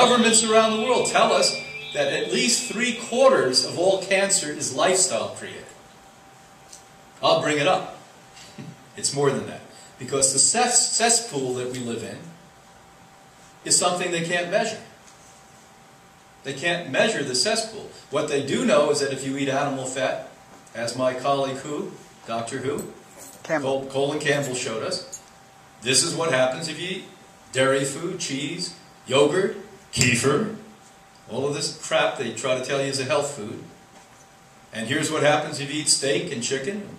Governments around the world tell us that at least 3/4 of all cancer is lifestyle created. I'll bring it up. It's more than that. Because the cesspool that we live in is something they can't measure. They can't measure the cesspool. What they do know is that if you eat animal fat, as my colleague Dr. Colin Campbell showed us, this is what happens if you eat dairy food, cheese, yogurt, kefir, all of this crap they try to tell you is a health food. And here's what happens if you eat steak and chicken.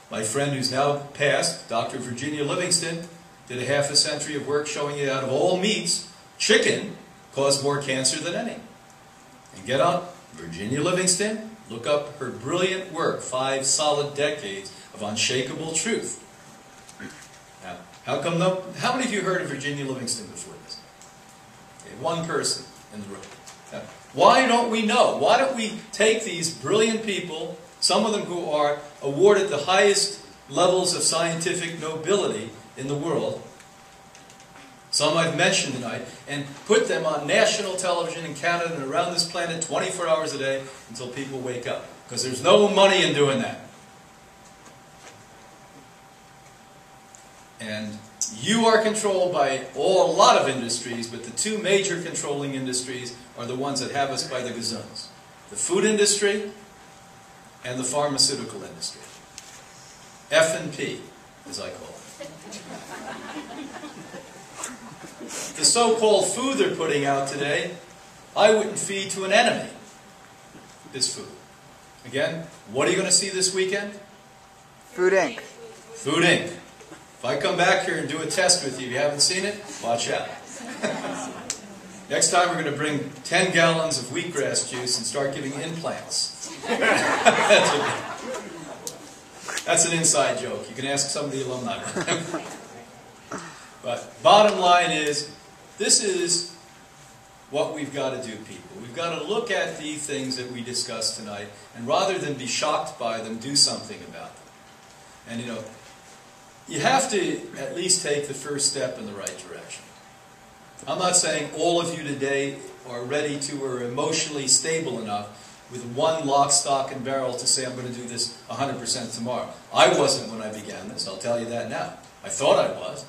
My friend who's now passed, Dr. Virginia Livingston, did a half a century of work showing you out of all meats, chicken caused more cancer than any. And get on Virginia Livingston, look up her brilliant work, 5 solid decades of unshakable truth. Now, how many of you heard of Virginia Livingston before this? Okay, one person in the room. Now, why don't we know? Why don't we take these brilliant people, some of them who are awarded the highest levels of scientific nobility in the world, some I've mentioned tonight, and put them on national television in Canada and around this planet 24 hours a day until people wake up. Because there's no money in doing that. And you are controlled by a lot of industries, but the 2 major controlling industries are the ones that have us by the gazoons. The food industry and the pharmaceutical industry. F&P, as I call it. The so-called food they're putting out today, I wouldn't feed to an enemy, this food. Again, what are you going to see this weekend? Food Inc. Food Inc. If I come back here and do a test with you, if you haven't seen it, watch out. Next time we're going to bring 10 gallons of wheatgrass juice and start giving implants. That's an inside joke. You can ask some of the alumni. But bottom line is, this is what we've got to do, people. We've got to look at the things that we discussed tonight, and rather than be shocked by them, do something about them. And you know, you have to at least take the first step in the right direction. I'm not saying all of you today are ready to or emotionally stable enough with one lock, stock, and barrel to say I'm going to do this 100% tomorrow. I wasn't when I began this, I'll tell you that now. I thought I was.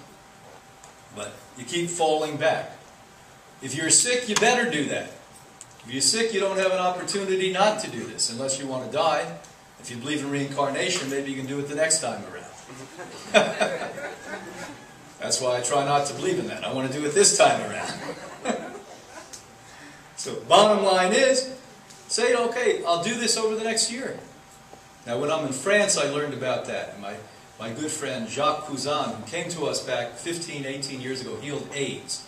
But you keep falling back. If you're sick, you better do that. If you're sick, you don't have an opportunity not to do this, unless you want to die. If you believe in reincarnation, maybe you can do it the next time around. That's why I try not to believe in that. I want to do it this time around. So, bottom line is, say, okay, I'll do this over the next year. Now, when I'm in France, I learned about that. And my good friend Jacques Cousin, who came to us back 15, 18 years ago, healed AIDS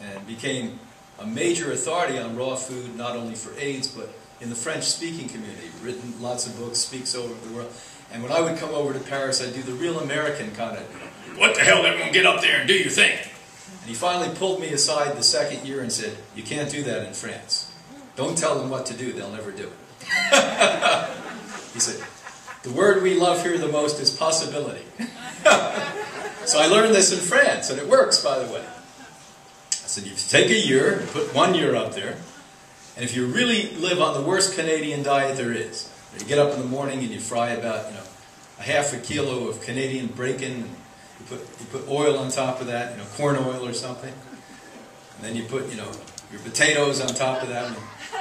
and became a major authority on raw food, not only for AIDS, but in the French-speaking community. Written lots of books, speaks all over the world. And when I would come over to Paris, I'd do the real American kind of, what the hell, everyone get up there and do your thing. And he finally pulled me aside the second year and said, you can't do that in France. Don't tell them what to do, they'll never do it. He said, the word we love here the most is possibility. So I learned this in France, and it works, by the way. I said, you take a year, put 1 year up there, and if you really live on the worst Canadian diet there is, you get up in the morning and you fry about, a half a kilo of Canadian bacon, and you put oil on top of that, corn oil or something, and then you put, your potatoes on top of that.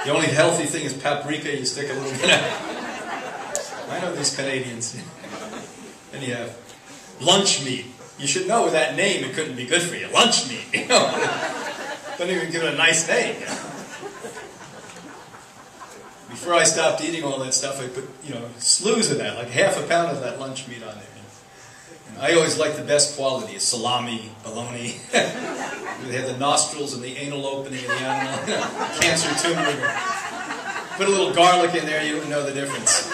The only healthy thing is paprika, you stick a little bit out. I know these Canadians. Then you have lunch meat. You should know with that name it couldn't be good for you. Lunch meat. Don't even give it a nice name. Before I stopped eating all that stuff, I put, slews of that, like half a pound of that lunch meat on there. And I always like the best quality, salami, bologna. They have the nostrils and the anal opening of the animal. Cancer tumor. Put a little garlic in there, you wouldn't know the difference.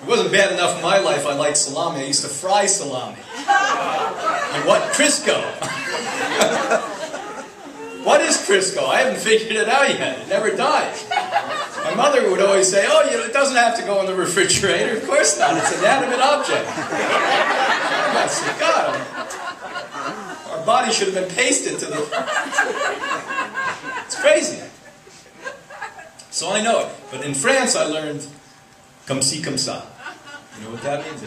It wasn't bad enough in my life I liked salami. I used to fry salami. And what? Crisco. What is Crisco? I haven't figured it out yet. It never dies. My mother would always say, oh, it doesn't have to go in the refrigerator. Of course not. It's an inanimate object. God, our our body should have been pasted to the... It's crazy. So I know it. But in France I learned comme ci, comme ça. You know what that means? A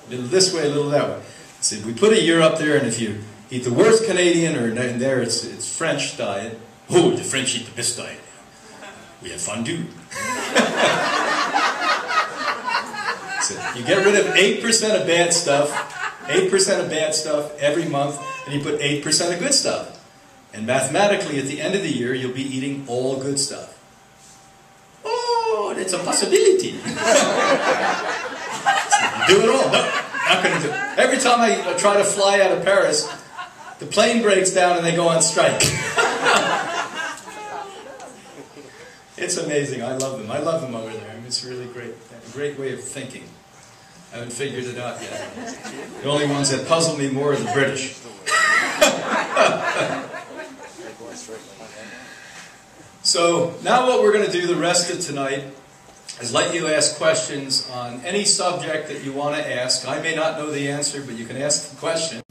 little this way, a little that way. So we put a year up there, and if you eat the worst Canadian, or in there it's French diet. Oh, the French eat the best diet. We have fondue. So you get rid of 8% of bad stuff, 8% of bad stuff every month, and you put 8% of good stuff. And mathematically, at the end of the year, you'll be eating all good stuff. Oh, that's a possibility. So you do it all. No, not going to do it. Every time I try to fly out of Paris, the plane breaks down and they go on strike. It's amazing. I love them. I love them over there. I mean, it's really great. A great way of thinking. I haven't figured it out yet. The only ones that puzzle me more are the British. So now what we're going to do the rest of tonight is let you ask questions on any subject that you want to ask. I may not know the answer, but you can ask the question.